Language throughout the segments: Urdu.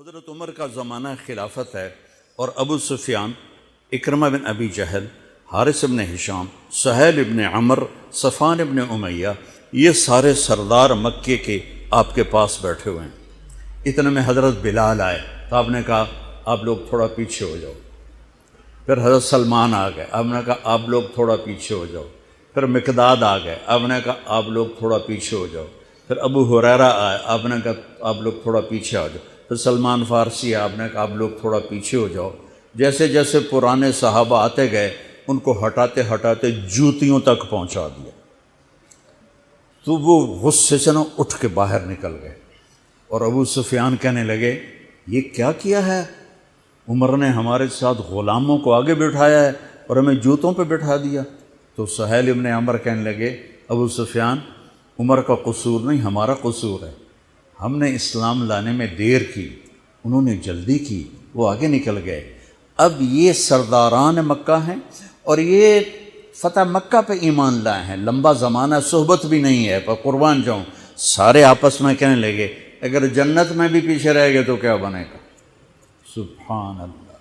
حضرت عمر کا زمانہ خلافت ہے اور ابو سفیان، اکرمہ بن ابی جہل، حارث بن ہشام، سہیل بن عمر، صفوان بن امیہ، یہ سارے سردار مکے کے آپ کے پاس بیٹھے ہوئے ہیں۔ اتنے میں حضرت بلال آئے تو آپ نے کہا آپ لوگ تھوڑا پیچھے ہو جاؤ۔ پھر حضرت سلمان آ گئے، آپ نے کہا آپ لوگ تھوڑا پیچھے ہو جاؤ۔ پھر مقداد آ گئے، آپ نے کہا آپ لوگ تھوڑا پیچھے ہو جاؤ۔ پھر ابو ہریرہ آئے، آپ نے کہا آپ لوگ تھوڑا پیچھے آ جاؤ۔ پھر سلمان فارسی آپ نے کہا آپ لوگ تھوڑا پیچھے ہو جاؤ۔ جیسے جیسے پرانے صحابہ آتے گئے ان کو ہٹاتے ہٹاتے جوتیوں تک پہنچا دیا، تو وہ غصے سے نہ اٹھ کے باہر نکل گئے۔ اور ابو سفیان کہنے لگے یہ کیا کیا ہے، عمر نے ہمارے ساتھ غلاموں کو آگے بٹھایا ہے اور ہمیں جوتوں پہ بٹھا دیا۔ تو سہیل بن عمر کہنے لگے ابو سفیان، عمر کا قصور نہیں ہمارا قصور ہے، ہم نے اسلام لانے میں دیر کی، انہوں نے جلدی کی، وہ آگے نکل گئے۔ اب یہ سرداران مکہ ہیں اور یہ فتح مکہ پہ ایمان لائے ہیں، لمبا زمانہ صحبت بھی نہیں ہے، پر قربان جاؤں سارے آپس میں کہنے لگے اگر جنت میں بھی پیچھے رہ گئے تو کیا بنے گا، سبحان اللہ۔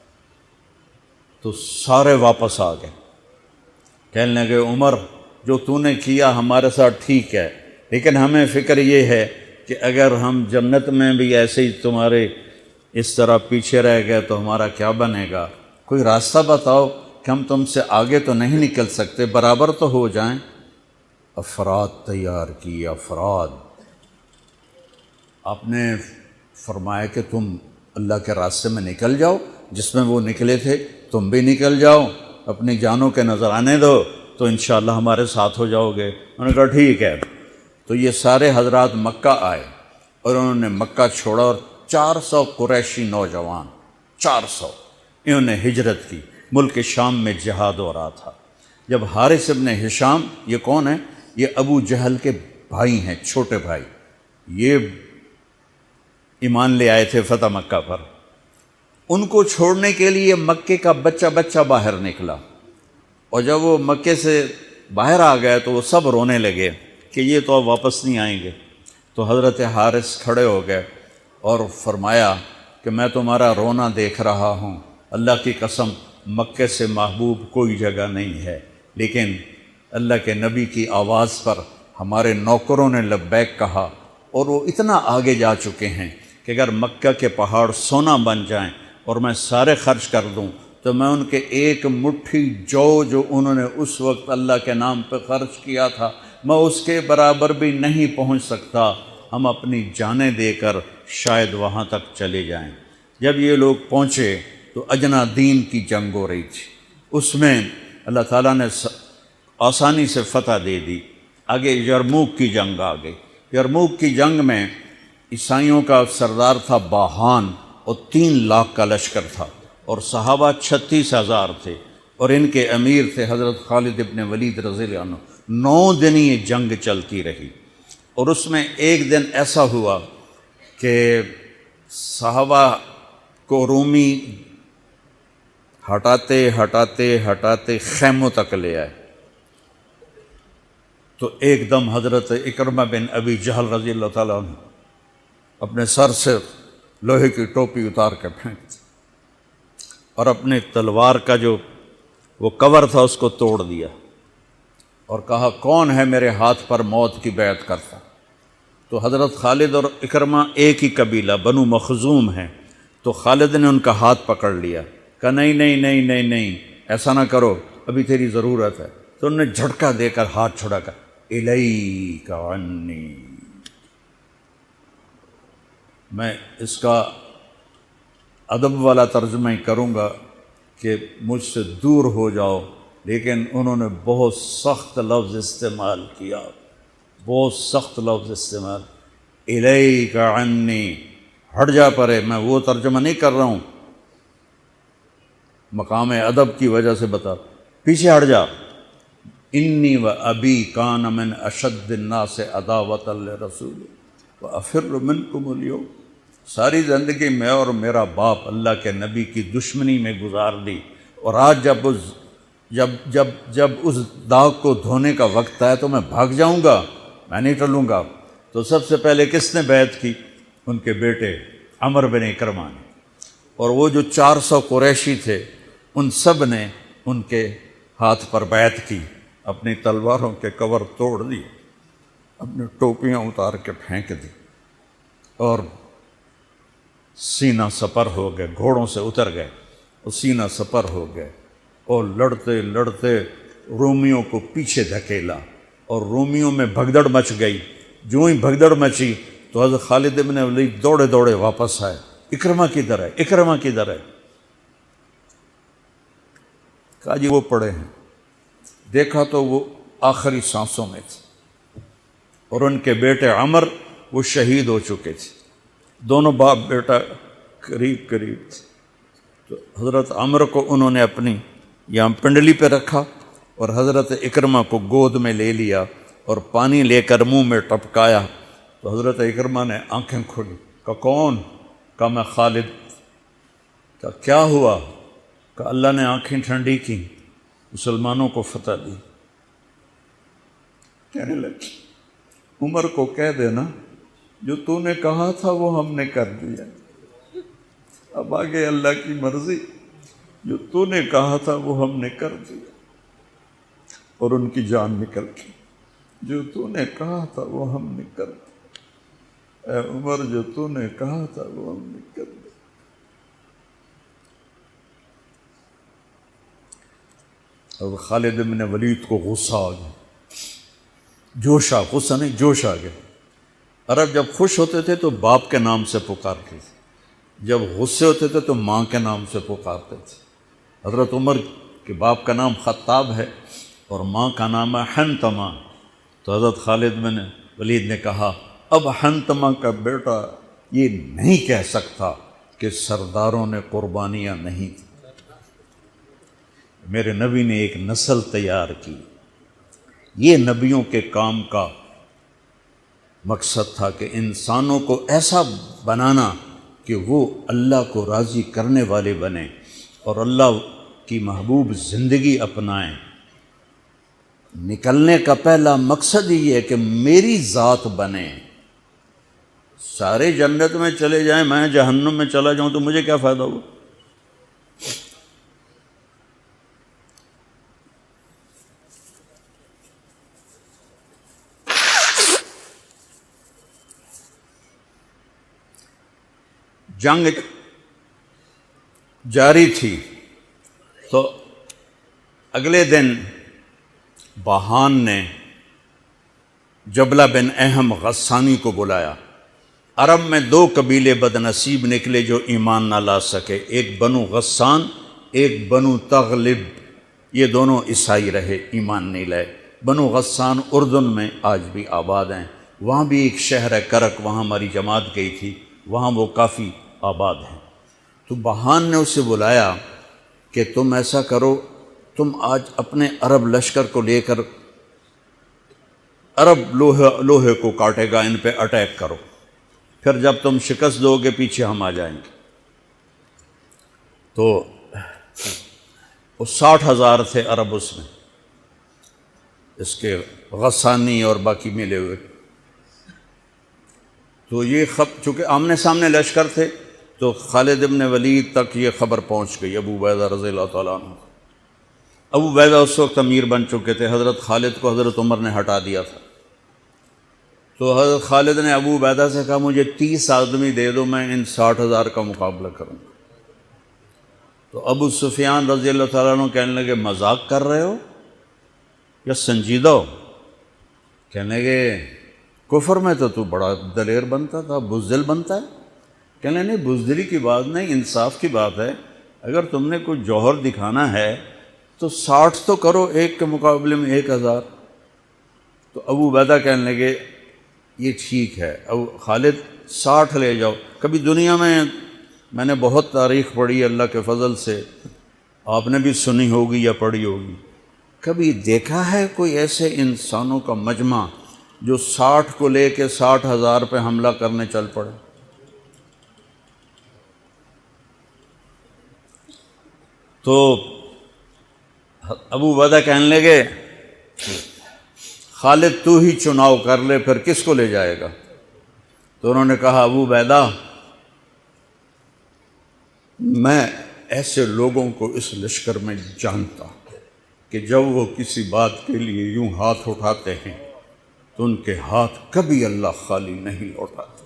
تو سارے واپس آ گئے، کہنے لگے عمر جو تو نے کیا ہمارے ساتھ ٹھیک ہے، لیکن ہمیں فکر یہ ہے کہ اگر ہم جنت میں بھی ایسے ہی تمہارے اس طرح پیچھے رہ گئے تو ہمارا کیا بنے گا، کوئی راستہ بتاؤ کہ ہم تم سے آگے تو نہیں نکل سکتے، برابر تو ہو جائیں۔ افراد تیار کی، افراد۔ آپ نے فرمایا کہ تم اللہ کے راستے میں نکل جاؤ، جس میں وہ نکلے تھے تم بھی نکل جاؤ، اپنی جانوں کے نذرانے دو تو انشاءاللہ ہمارے ساتھ ہو جاؤ گے۔ انہوں نے کہا ٹھیک ہے۔ تو یہ سارے حضرات مکہ آئے اور انہوں نے مکہ چھوڑا اور 400 قریشی نوجوان، 400 انہوں نے ہجرت کی، ملک شام میں جہاد ہو رہا تھا۔ جب حارث بن ہشام، یہ کون ہے، یہ ابو جہل کے بھائی ہیں، چھوٹے بھائی، یہ ایمان لے آئے تھے فتح مکہ پر۔ ان کو چھوڑنے کے لیے مکے کا بچہ بچہ باہر نکلا، اور جب وہ مکے سے باہر آ گئے تو وہ سب رونے لگے کہ یہ تو اب واپس نہیں آئیں گے۔ تو حضرت حارث کھڑے ہو گئے اور فرمایا کہ میں تمہارا رونا دیکھ رہا ہوں، اللہ کی قسم مکے سے محبوب کوئی جگہ نہیں ہے، لیکن اللہ کے نبی کی آواز پر ہمارے نوکروں نے لبیک کہا اور وہ اتنا آگے جا چکے ہیں کہ اگر مکہ کے پہاڑ سونا بن جائیں اور میں سارے خرچ کر دوں تو میں ان کے ایک مٹھی جو انہوں نے اس وقت اللہ کے نام پہ خرچ کیا تھا میں اس کے برابر بھی نہیں پہنچ سکتا، ہم اپنی جانیں دے کر شاید وہاں تک چلے جائیں۔ جب یہ لوگ پہنچے تو اجنا دین کی جنگ ہو رہی تھی، اس میں اللہ تعالیٰ نے آسانی سے فتح دے دی۔ آگے یرموک کی جنگ آ گئی۔ یرموک کی جنگ میں عیسائیوں کا سردار تھا باہان اور 3 لاکھ کا لشکر تھا، اور صحابہ 36,000 تھے، اور ان کے امیر تھے حضرت خالد ابن ولید رضی اللہ عنہ۔ 9 دن یہ جنگ چلتی رہی، اور اس میں ایک دن ایسا ہوا کہ صحابہ کو رومی ہٹاتے ہٹاتے ہٹاتے خیموں تک لے آئے۔ تو ایک دم حضرت اکرمہ بن ابی جہل رضی اللہ تعالیٰ عنہ اپنے سر سے لوہے کی ٹوپی اتار کے پھینک دی اور اپنے تلوار کا جو وہ کور تھا اس کو توڑ دیا اور کہا کون ہے میرے ہاتھ پر موت کی بیعت کرتا۔ تو حضرت خالد اور اکرمہ ایک ہی قبیلہ بنو مخزوم ہیں، تو خالد نے ان کا ہاتھ پکڑ لیا، کہا نہیں نہیں نہیں نہیں نہیں ایسا نہ کرو، ابھی تیری ضرورت ہے۔ تو انہوں نے جھٹکا دے کر ہاتھ چھڑا کر الیک عنی، میں اس کا ادب والا ترجمہ ہی کروں گا کہ مجھ سے دور ہو جاؤ، لیکن انہوں نے بہت سخت لفظ استعمال کیا، بہت سخت لفظ استعمال، الیک عنی، ہٹ جا پرے۔ میں وہ ترجمہ نہیں کر رہا ہوں، مقام ادب کی وجہ سے بتا، پیچھے ہٹ جا۔ انی و ابی کان من اشد الناس عداوۃ لرسول وافر منکم اليوم، ساری زندگی میں اور میرا باپ اللہ کے نبی کی دشمنی میں گزار دی، اور آج جب اس داغ کو دھونے کا وقت آئے تو میں بھاگ جاؤں گا، میں نہیں ٹلوں گا۔ تو سب سے پہلے کس نے بیعت کی؟ ان کے بیٹے عمر بن اکرمہ نے، اور وہ جو 400 قریشی تھے ان سب نے ان کے ہاتھ پر بیعت کی، اپنی تلواروں کے کور توڑ دیے، اپنی ٹوپیاں اتار کے پھینک دی، اور سینہ سپر ہو گئے، گھوڑوں سے اتر گئے اور سینہ سپر ہو گئے، اور لڑتے لڑتے رومیوں کو پیچھے دھکیلا، اور رومیوں میں بھگدڑ مچ گئی۔ جو ہی بھگدڑ مچی تو حضرت خالد بن ولید دوڑے دوڑے واپس آئے، اکرمہ کدھر ہے، اکرمہ کدھر ہے؟ کہا جی وہ پڑے ہیں۔ دیکھا تو وہ آخری سانسوں میں تھے، اور ان کے بیٹے عمر وہ شہید ہو چکے تھے، دونوں باپ بیٹا قریب قریب تھے۔ تو حضرت عمر کو انہوں نے اپنی یہاں پنڈلی پہ رکھا، اور حضرت اکرمہ کو گود میں لے لیا اور پانی لے کر منہ میں ٹپکایا، تو حضرت اکرمہ نے آنکھیں کھولی، کہا کون؟ کہا میں خالد۔ کہا کیا ہوا؟ کہ اللہ نے آنکھیں ٹھنڈی کی، مسلمانوں کو فتح دی۔ کہنے لگے عمر کو کہہ دینا جو تو نے کہا تھا وہ ہم نے کر دیا، اب آگے اللہ کی مرضی، جو تو نے کہا تھا وہ ہم نے کر دیا۔ اور ان کی جان نکل گئی۔ جو تو نے کہا تھا وہ ہم نے کر دیا، اے عمر جو تو نے کہا تھا وہ ہم نے کر دیا۔ اور خالد بن ولید کو غصہ آ گیا، جوش آ، غصہ نہیں جوش آ گیا۔ عرب جب خوش ہوتے تھے تو باپ کے نام سے پکارتے تھے، جب غصے ہوتے تھے تو ماں کے نام سے پکارتے تھے۔ حضرت عمر کے باپ کا نام خطاب ہے اور ماں کا نام ہے حنتمہ، تو حضرت خالد بن ولید نے کہا اب حنتمہ کا بیٹا یہ نہیں کہہ سکتا کہ سرداروں نے قربانیاں نہیں تھیں۔ میرے نبی نے ایک نسل تیار کی، یہ نبیوں کے کام کا مقصد تھا کہ انسانوں کو ایسا بنانا کہ وہ اللہ کو راضی کرنے والے بنیں اور اللہ کی محبوب زندگی اپنائیں۔ نکلنے کا پہلا مقصد یہ ہے کہ میری ذات بنے۔ سارے جنت میں چلے جائیں، میں جہنم میں چلا جاؤں تو مجھے کیا فائدہ ہوا؟ جنگ جاری تھی تو اگلے دن بہان نے جبلہ بن اہم غسانی کو بلایا۔ عرب میں 2 قبیلے بد نصیب نکلے جو ایمان نہ لا سکے، ایک بنو غسان، ایک بنو تغلب، یہ دونوں عیسائی رہے، ایمان نہیں لائے۔ بنو غسان اردن میں آج بھی آباد ہیں، وہاں بھی ایک شہر ہے کرک، وہاں ہماری جماعت گئی تھی، وہاں وہ کافی آباد ہیں۔ تو بہان نے اسے بلایا کہ تم ایسا کرو، تم آج اپنے عرب لشکر کو لے کر، عرب لوہے کو کاٹے گا، ان پہ اٹیک کرو، پھر جب تم شکست دو گے پیچھے ہم آ جائیں گے۔ تو وہ 60,000 تھے عرب اس میں، اس کے غسانی اور باقی ملے ہوئے۔ تو یہ چونکہ آمنے سامنے لشکر تھے تو خالد بن ولید تک یہ خبر پہنچ گئی، ابو عبیدہ رضی اللہ تعالیٰ عنہ۔ ابو عبیدہ اس وقت امیر بن چکے تھے، حضرت خالد کو حضرت عمر نے ہٹا دیا تھا۔ تو حضرت خالد نے ابو عبیدہ سے کہا مجھے 30 آدمی دے دو، میں ان 60,000 کا مقابلہ کروں گا۔ تو ابو سفیان رضی اللہ تعالیٰ عنہ کہنے لگے مذاق کر رہے ہو یا سنجیدہ ہو؟ کہنے لگے کفر میں تو بڑا دلیر بنتا تھا، بزدل بنتا ہے۔ کہنے نہیں، بزدلی کی بات نہیں، انصاف کی بات ہے۔ اگر تم نے کوئی جوہر دکھانا ہے تو 60 تو کرو، ایک کے مقابلے میں 1,000۔ تو ابو عبیدہ کہنے لگے یہ ٹھیک ہے، ابو خالد 60 لے جاؤ۔ کبھی دنیا میں نے بہت تاریخ پڑھی اللہ کے فضل سے، آپ نے بھی سنی ہوگی یا پڑھی ہوگی، کبھی دیکھا ہے کوئی ایسے انسانوں کا مجمع جو 60 کو لے کے 60,000 پہ حملہ کرنے چل پڑے؟ تو ابو عبیدہ کہنے لگے خالد تو ہی چناؤ کر لے، پھر کس کو لے جائے گا؟ تو انہوں نے کہا ابو عبیدہ میں ایسے لوگوں کو اس لشکر میں جانتا کہ جب وہ کسی بات کے لیے یوں ہاتھ اٹھاتے ہیں تو ان کے ہاتھ کبھی اللہ خالی نہیں لوٹاتے۔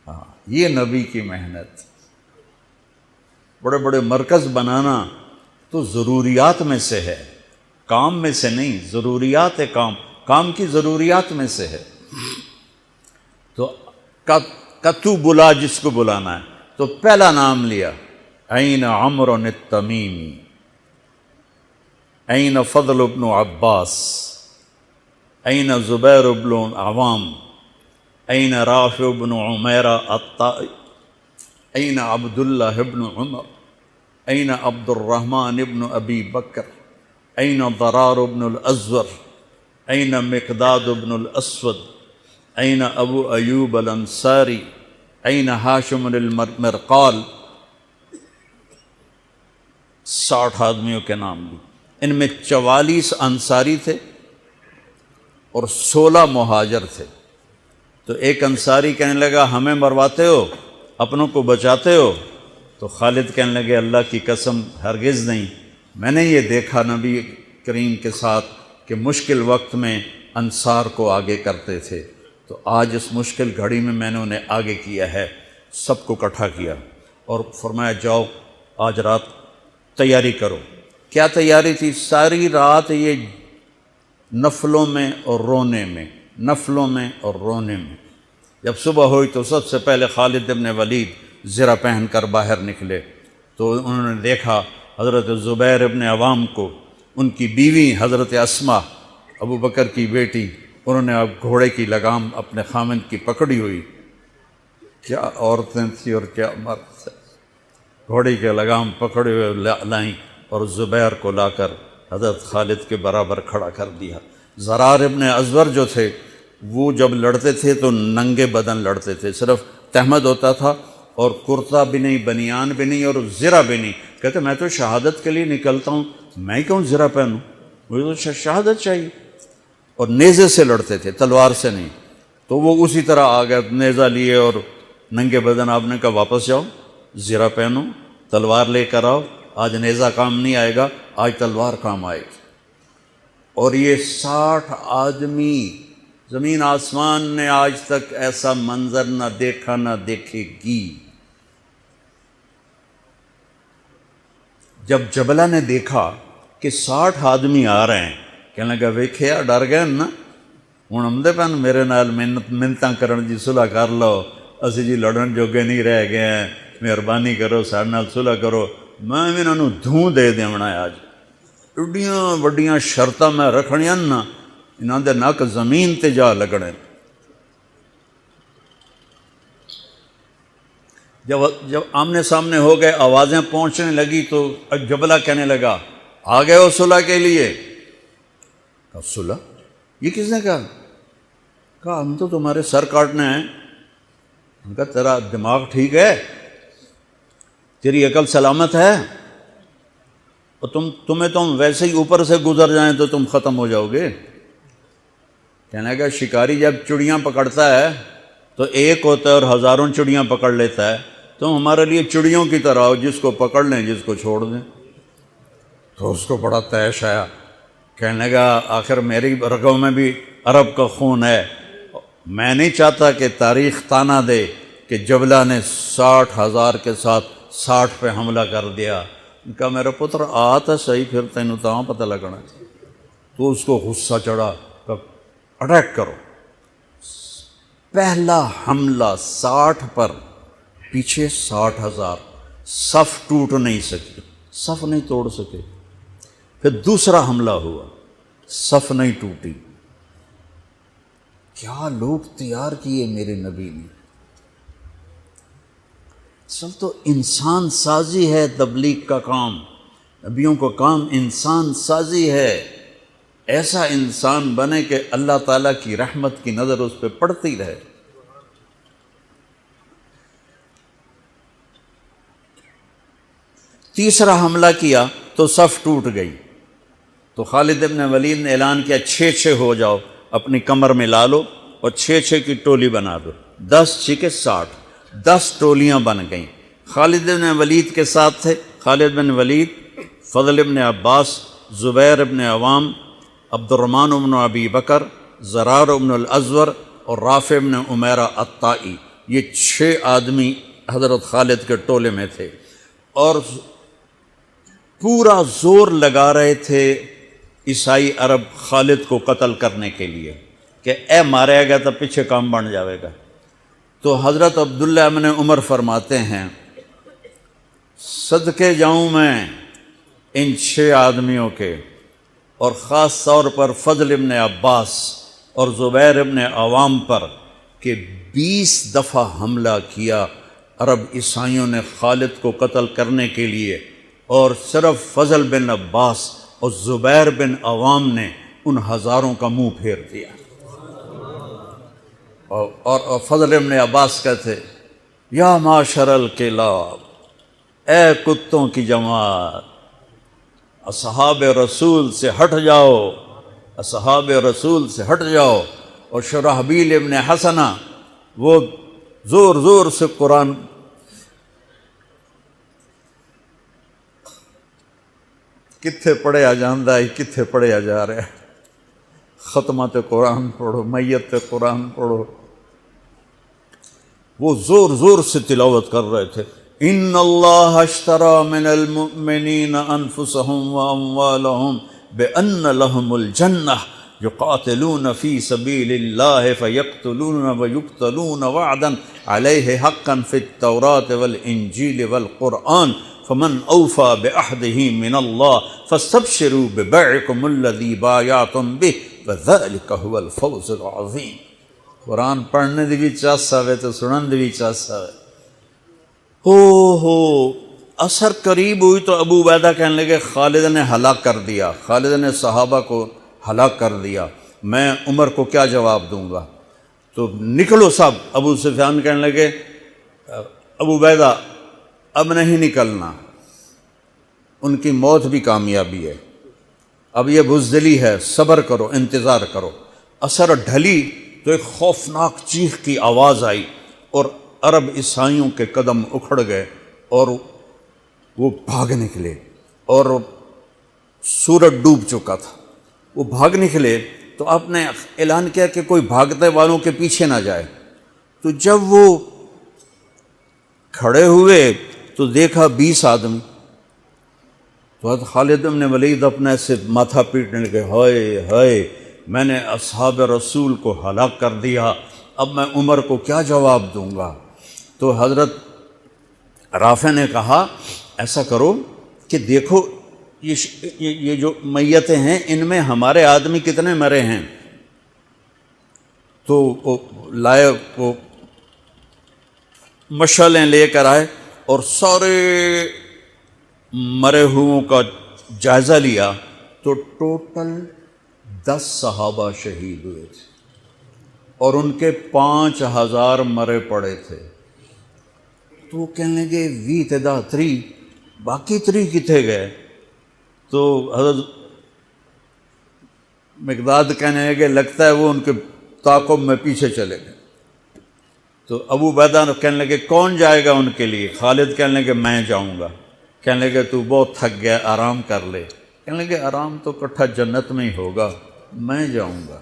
ہاں، یہ نبی کی محنت۔ بڑے بڑے مرکز بنانا تو ضروریات میں سے ہے، کام میں سے نہیں، ضروریات کام کی ضروریات میں سے ہے۔ تو کتو بلا جس کو بلانا ہے تو پہلا نام لیا، این عمرو التمیمی، این فضل بن عباس، این زبیر بن عوام، این رافع بن عمیرہ الطائی، این عبداللہ بن عمر، این عبد الرحمن بن ابی بکر، این ضرار بن الازور، این مقداد بن الاسود، این ابو ایوب الانصاری، این ہاشم المرقال۔ 60 آدمیوں کے نام لی۔ ان میں 44 انصاری تھے اور 16 مہاجر تھے۔ تو ایک انصاری کہنے لگا ہمیں مرواتے ہو، اپنوں کو بچاتے ہو؟ تو خالد کہنے لگے اللہ کی قسم ہرگز نہیں، میں نے یہ دیکھا نبی کریم کے ساتھ کہ مشکل وقت میں انصار کو آگے کرتے تھے، تو آج اس مشکل گھڑی میں نے انہیں آگے کیا ہے۔ سب کو اکٹھا کیا اور فرمایا جاؤ آج رات تیاری کرو۔ کیا تیاری تھی؟ ساری رات یہ نفلوں میں اور رونے میں، نفلوں میں اور رونے میں۔ جب صبح ہوئی تو سب سے پہلے خالد بن ولید زرہ پہن کر باہر نکلے تو انہوں نے دیکھا حضرت زبیر بن عوام کو، ان کی بیوی حضرت اسماء ابو بکر کی بیٹی، انہوں نے اب گھوڑے کی لگام اپنے خامند کی پکڑی ہوئی۔ کیا عورتیں تھیں اور کیا مرد تھے، گھوڑے کی لگام پکڑے ہوئے لائیں اور زبیر کو لا کر حضرت خالد کے برابر کھڑا کر دیا۔ ضرار ابن ازور جو تھے وہ جب لڑتے تھے تو ننگے بدن لڑتے تھے، صرف تہمد ہوتا تھا اور کرتا بھی نہیں، بنیان بھی نہیں اور زرہ بھی نہیں۔ کہتے میں تو شہادت کے لیے نکلتا ہوں، میں کیوں زرہ پہنوں، مجھے تو شہادت چاہیے۔ اور نیزے سے لڑتے تھے، تلوار سے نہیں۔ تو وہ اسی طرح آ گئے، نیزہ لیے اور ننگے بدن۔ آپ نے کہا واپس جاؤ، زرہ پہنو، تلوار لے کر آؤ، آج نیزہ کام نہیں آئے گا، آج تلوار کام آئے گی۔ اور یہ 60 آدمی، زمین آسمان نے آج تک ایسا منظر نہ دیکھا نہ دیکھے گی۔ جب جبلہ نے دیکھا کہ 60 آدمی آ رہے ہیں، کہنے لگا ویکھیا ڈر گئے نا، ہوں آمدے پن میرے نال منتاں کرن جی صلح کر لو، اسی جی لڑن جوگے نہیں رہ گئے ہیں، مہربانی کرو سارے نال صلح کرو۔ میں بھی انہوں دھوں دے دیونا ہے آج، ایڈیاں وڈیاں شرطاں میں رکھنیاں نا، انہاں دے نک زمین تے جا لگنے۔ جب آمنے سامنے ہو گئے، آوازیں پہنچنے لگی تو جبلہ کہنے لگا آ گئے ہو صلح کے لیے؟ کہا صلح؟ یہ کس نے کہا؟ کہا ہم تو تمہارے سر کاٹنے ہیں۔ ان کا تیرا دماغ ٹھیک ہے، تیری عقل سلامت ہے، اور تمہیں تم ویسے ہی اوپر سے گزر جائیں تو تم ختم ہو جاؤ گے۔ کہنے لگا شکاری جب چڑیاں پکڑتا ہے تو ایک ہوتا ہے اور ہزاروں چڑیاں پکڑ لیتا ہے، تم ہمارے لیے چڑیوں کی طرح ہو، جس کو پکڑ لیں جس کو چھوڑ دیں۔ تو اس کو بڑا طیش آیا، کہنے لگا آخر میری رگوں میں بھی عرب کا خون ہے، میں نہیں چاہتا کہ تاریخ تانا دے کہ جبلہ نے 60,000 کے ساتھ 60 پہ حملہ کر دیا۔ ان کا میرا پتر آتا صحیح، پھر تینوں تاں پتہ لگنا۔ تو اس کو غصہ چڑھا، اٹیک کرو۔ پہلا حملہ 60 پر، پیچھے 60,000، صف ٹوٹ نہیں سکی، صف نہیں توڑ سکے۔ پھر دوسرا حملہ ہوا، صف نہیں ٹوٹی۔ کیا لوگ تیار کیے میرے نبی نے۔ اصل تو انسان سازی ہے تبلیغ کا کام، نبیوں کا کام انسان سازی ہے۔ ایسا انسان بنے کہ اللہ تعالیٰ کی رحمت کی نظر اس پہ پڑتی رہے۔ تیسرا حملہ کیا تو صف ٹوٹ گئی، تو خالد بن ولید نے اعلان کیا 6 ہو جاؤ، اپنی کمر میں لا لو اور 6 کی ٹولی بنا دو، 10 6 60۔ 10 ٹولیاں بن گئیں۔ خالد بن ولید کے ساتھ تھے خالد بن ولید، فضل بن عباس، زبیر بن عوام، عبد الرحمن بن ابی بکر، زرار بن الازور اور رافع بن عمیرہ الطائی۔ یہ 6 آدمی حضرت خالد کے ٹولے میں تھے، اور پورا زور لگا رہے تھے عیسائی عرب خالد کو قتل کرنے کے لیے کہ اے مارے گا تو پیچھے کام بن جاوے گا۔ تو حضرت عبداللہ بن عمر فرماتے ہیں صدقے جاؤں میں ان 6 آدمیوں کے، اور خاص طور پر فضل ابن عباس اور زبیر ابن عوام پر، کہ 20 دفعہ حملہ کیا عرب عیسائیوں نے خالد کو قتل کرنے کے لیے، اور صرف فضل بن عباس اور زبیر بن عوام نے ان ہزاروں کا منہ پھیر دیا۔ اور فضل ابن عباس کہتے یا معاشر الکلاب، اے کتوں کی جماعت، اصحاب رسول سے ہٹ جاؤ، اصحاب رسول سے ہٹ جاؤ۔ اور شرحبیل ابن حسنہ وہ زور زور سے قرآن کتھے پڑھیا جاندہ ہے، کتھے پڑھیا جا رہا ہے، ختمات قرآن پڑھو، میت قرآن پڑھو، وہ زور زور سے تلاوت کر رہے تھے۔ ان اللہ اشترى من المؤمنین انفسهم واموالهم بان لهم الجنہ یقاتلون فی سبیل اللہ فیقتلون ویقتلون وعدا علیہ حقا فی التوراۃ والانجیل والقرآن فمن اوفى بعہدہ من اللہ فاستبشروا ببیعکم الذی بایعتم بہ وذلک هو الفوز العظیم۔ قرآن پڑھنے دی بھی چاسا وے تو سنن دی بھی چاسا وے۔ ہو اثر قریب ہوئی تو ابو عبیدہ کہنے لگے خالد نے ہلاک کر دیا، خالد نے صحابہ کو ہلاک کر دیا، میں عمر کو کیا جواب دوں گا؟ تو نکلو سب۔ ابو سفیان کہنے لگے ابو عبیدہ اب نہیں نکلنا، ان کی موت بھی کامیابی ہے، اب یہ بزدلی ہے، صبر کرو، انتظار کرو۔ اثر ڈھلی تو ایک خوفناک چیخ کی آواز آئی، اور عرب عیسائیوں کے قدم اکھڑ گئے اور وہ بھاگ نکلے، اور سورج ڈوب چکا تھا، وہ بھاگ نکلے۔ تو آپ نے اعلان کیا کہ کوئی بھاگتے والوں کے پیچھے نہ جائے۔ تو جب وہ کھڑے ہوئے تو دیکھا 20 آدمی۔ تو حضرت خالد بن ولید اپنے سے ماتھا پیٹنے لگے، ہائے ہائے، میں نے اصحاب رسول کو ہلاک کر دیا، اب میں عمر کو کیا جواب دوں گا؟ تو حضرت رافع نے کہا ایسا کرو کہ دیکھو یہ جو میتیں ہیں ان میں ہمارے آدمی کتنے مرے ہیں؟ تو وہ لائے، وہ مشعلیں لے کر آئے اور سارے مرے ہوئوں کا جائزہ لیا، تو ٹوٹل 10 صحابہ شہید ہوئے تھے، اور ان کے 5000 مرے پڑے تھے۔ تو وہ کہنے لگے وی تدا 3، باقی 3 کتنے گئے؟ تو حضرت مقداد کہنے لگے لگتا ہے وہ ان کے تعاقب میں پیچھے چلے گئے۔ تو ابو عبیدہ کہنے لگے کون جائے گا ان کے لیے؟ خالد کہنے لگے میں جاؤں گا۔ کہنے لگے تو بہت تھک گیا، آرام کر لے۔ کہنے لگے آرام تو کٹھا جنت میں ہی ہوگا، میں جاؤں گا۔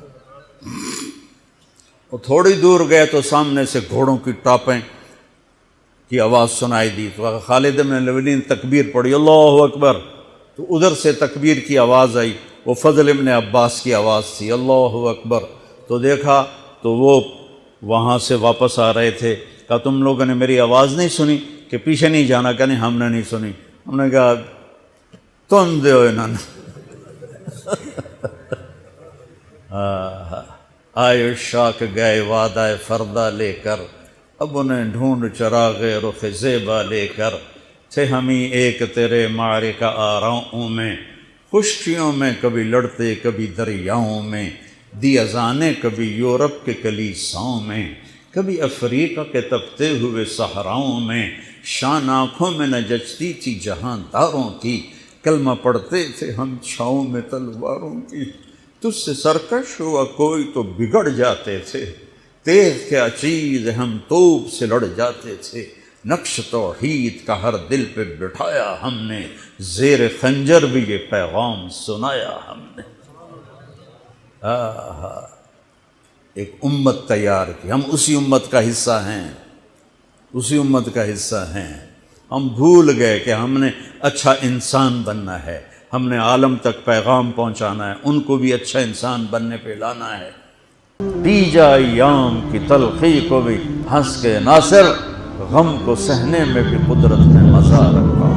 وہ تھوڑی دور گئے تو سامنے سے گھوڑوں کی ٹاپیں کی آواز سنائی دی، تو خالد بن ولید نے تکبیر پڑھی، اللہ اکبر۔ تو ادھر سے تکبیر کی آواز آئی، وہ فضل ابن عباس کی آواز تھی، اللہ اکبر۔ تو دیکھا تو وہ وہاں سے واپس آ رہے تھے۔ کہا تم لوگوں نے میری آواز نہیں سنی کہ پیچھے نہیں جانا؟ کہ نہیں ہم نے نہیں سنی۔ ہم نے کہا تم دے انہوں نے آئے شاک گئے وعدہ فردہ لے کر، اب انہیں ڈھونڈ چراغ رخ زیبا لے کر، تھے ہمیں ایک تیرے معرکہ آراؤں میں، خشکیوں میں کبھی لڑتے کبھی دریاؤں میں، دی اذانیں کبھی یورپ کے کلیساؤں میں، کبھی افریقہ کے تپتے ہوئے صحراؤں میں، شان آنکھوں میں نہ جچتی تھی جہانداروں کی، کلمہ پڑھتے تھے ہم چھاؤں میں تلواروں کی، تجھ سے سرکش ہوا کوئی تو بگڑ جاتے تھے، تیغ کے چیز ہم توپ سے لڑ جاتے تھے، نقش توحید کا ہر دل پہ بٹھایا ہم نے، زیر خنجر بھی یہ پیغام سنایا ہم نے۔ ایک امت تیار کی، ہم اسی امت کا حصہ ہیں، اسی امت کا حصہ ہیں۔ ہم بھول گئے کہ ہم نے اچھا انسان بننا ہے، ہم نے عالم تک پیغام پہنچانا ہے، ان کو بھی اچھا انسان بننے پہ لانا ہے۔ پی جا ایام کی تلخی کو بھی ہنس کے ناصر، غم کو سہنے میں بھی قدرت نے مزہ رکھا۔